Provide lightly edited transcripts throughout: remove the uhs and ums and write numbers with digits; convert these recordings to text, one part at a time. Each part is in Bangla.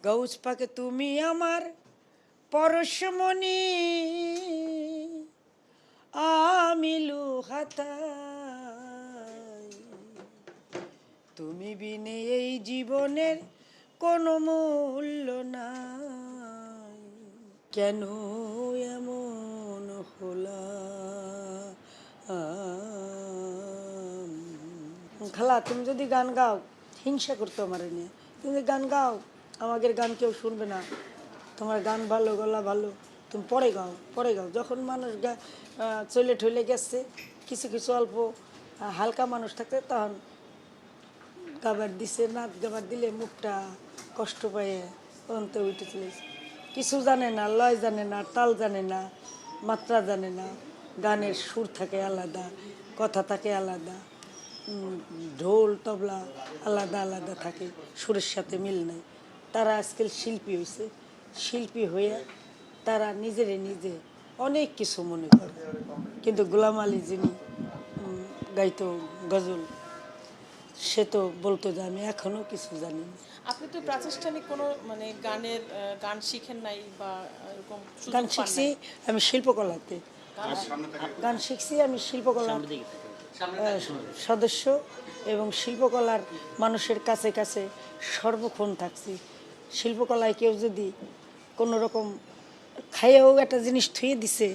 গৌস পাকে তুমি আমার পরশমণি, আমি লুহাতাই। তুমি বিনে এই জীবনের কোনো মূল্য নাই। কেন এমন হলাম? খালা তুমি যদি গান গাও, হিংসা করতো আমার নিয়ে। তুমি গান গাও, আমাদের গান কেউ শুনবে না। তোমার গান ভালো, গলা ভালো, তুমি পরে গাও, পরে গাও। যখন মানুষ চলে ঠলে গেছে, কিছু কিছু অল্প হালকা মানুষ থাকতে, তখন গাবার দিছে, নাচ গাবার দিলে মুখটা কষ্ট পায়, অন্ত উঠে চলেছে। কিছু জানে না, লয় জানে না, তাল জানে না, মাত্রা জানে না। গানের সুর থাকে আলাদা, কথা থাকে আলাদা, ঢোল তবলা আলাদা আলাদা থাকে, সুরের সাথে মিল নাই। তারা আজকাল শিল্পী হয়েছে, শিল্পী হয়ে তারা নিজেরে নিজে অনেক কিছু মনে করে। কিন্তু গোলাম আলী যিনি গাইতো গজল, সে তো বলতো যে আমি এখনো কিছু জানি না। আপনি তো প্রাতিষ্ঠানিক কোনো মানে গান শিখেন নাই বা এরকম গান সুযোগ পান শিখছি নাই? আমি শিল্পকলাতে, গান শিখছি আমি শিল্পকলার সদস্য, এবং শিল্পকলার মানুষের কাছে কাছে সর্বক্ষণ থাকছি। শিল্পকলায় কেউ যদি কোনো রকম খাইয়েও একটা জিনিস থুয়ে দিছে,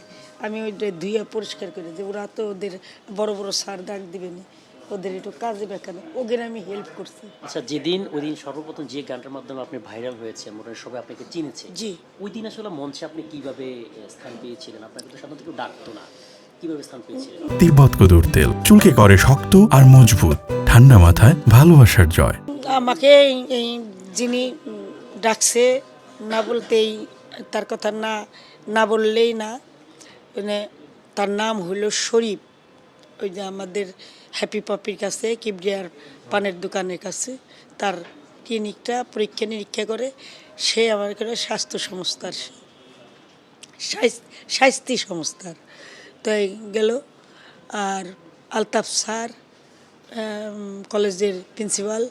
আমি ওইটা ধুয়ে পরিষ্কার করে যে ওরা তো ওদের বড় বড় সার দাগ দিবে না, ওদের একটু কাজে বেকার, ওদের আমি হেল্প করছি। আচ্ছা, যেদিন ওই দিন সর্বপ্রথম যে গানটার মাধ্যমে আপনি ভাইরাল হয়েছে, মোটামুটি সবাই আপনাকে চিনেছে, জি, ওই দিন আসলে মঞ্চে আপনি কিভাবে স্থান পেয়েছিলেন? আপনাকে তো সাধারণত কেউ ডাকতো না, কিভাবে স্থান পেয়েছিলেন? তিব্বত কদুর তেল চুলকে করে শক্ত আর মজবুত, ঠান্ডা মাথায় ভালোবাসার জয়। আমাকে এই যিনি ডাকছে, না বলতেই তার কথা না না বললেই না, মানে তার নাম হলো শরীফ। ওই যে আমাদের হ্যাপি পাপির কাছে, কিবরিয়ার পানের দোকানের কাছে তার ক্লিনিকটা পরীক্ষা নিরীক্ষা করে। সে আমার এখানে স্বাস্থ্য সংস্থার, স্বাস্থ্য সংস্থার তাই গেল। আর আলতাফ স্যার, কলেজের প্রিন্সিপাল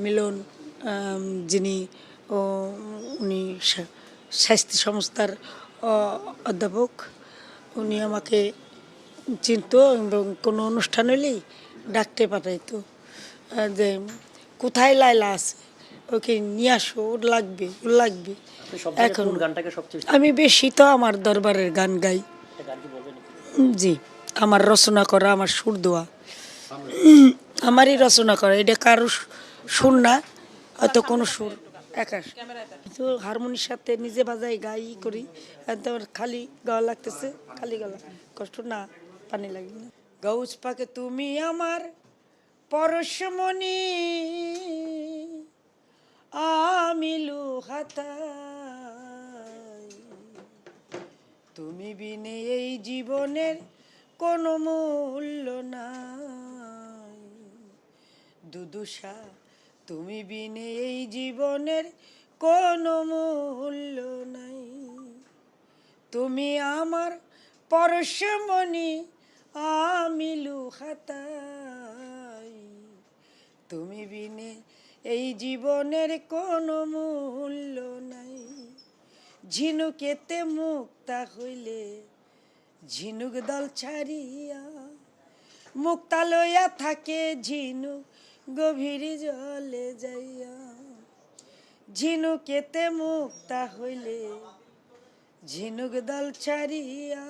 মিলন, যিনি উনি স্বাস্থ্য সংস্থার অধ্যাপক, উনি আমাকে চিনত এবং কোনো অনুষ্ঠান হলেই ডাকতে পাঠাইতো যে কোথায় লাইলা আছে, ওকে নিয়ে আসো, ওর লাগবে, ওর লাগবে। এখন আমি বেশি তো আমার দরবারের গান গাই। জি, আমার রচনা করা, আমার সুর দেওয়া, আমারই রচনা করা। এটা কারো সুর না, হয়তো কোনো সুর একা তো হারমোনির সাথে নিজে বাজাই গাই করি। খালি গাওয়া লাগতেছে, খালি গলা কষ্ট না, পানি লাগে না। গৌস পাকে তুমি আমার পরশমণি, আমি লুহাতাই। তুমি বিনে এই জীবনের কোনো মূল্য নাই। দুদুষা তুমি বিনে এই জীবনের কোনো মূল্য নাই। তুমি আমার পরশমণি, আমি লুহাতাই। তুমি বিনে এই জীবনের কোনো মূল্য নাই। ঝিনুকেতে মুক্তা হইলে ঝিনুক দল ছাড়িয়া, মুক্তা লইয়া থাকে ঝিনুক গভীর জলে যাইয়া। ঝিনুকেতে মুক্তা হইলে ঝিনুক দল ছাড়িয়া,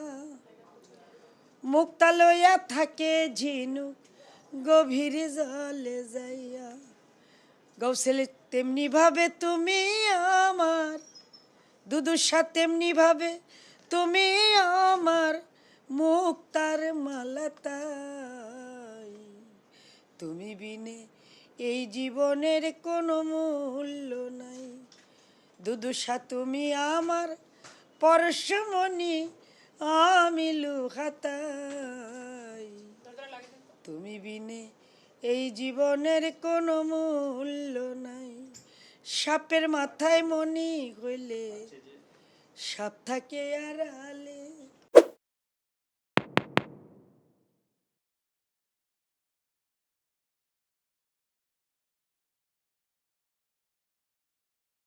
মুক্তা লইয়া থাকে ঝিনুক গভীর জলে যাইয়া। গৌসেলে তেমনি ভাবে তুমি আমার, দুদুষা তেমনি ভাবে তুমি আমার, মুক্তার মালা তাই। তুমি বিনে এই জীবনের কোনো মূল্য নাই। দুদুষা তুমি আমার পরশমণি, আমি লুহাতাই। তুমি বিনে এই জীবনের কোনো মূল্য নাই। সাপের মাথায় মণি হইলে সাপ থাকে আড়ালে,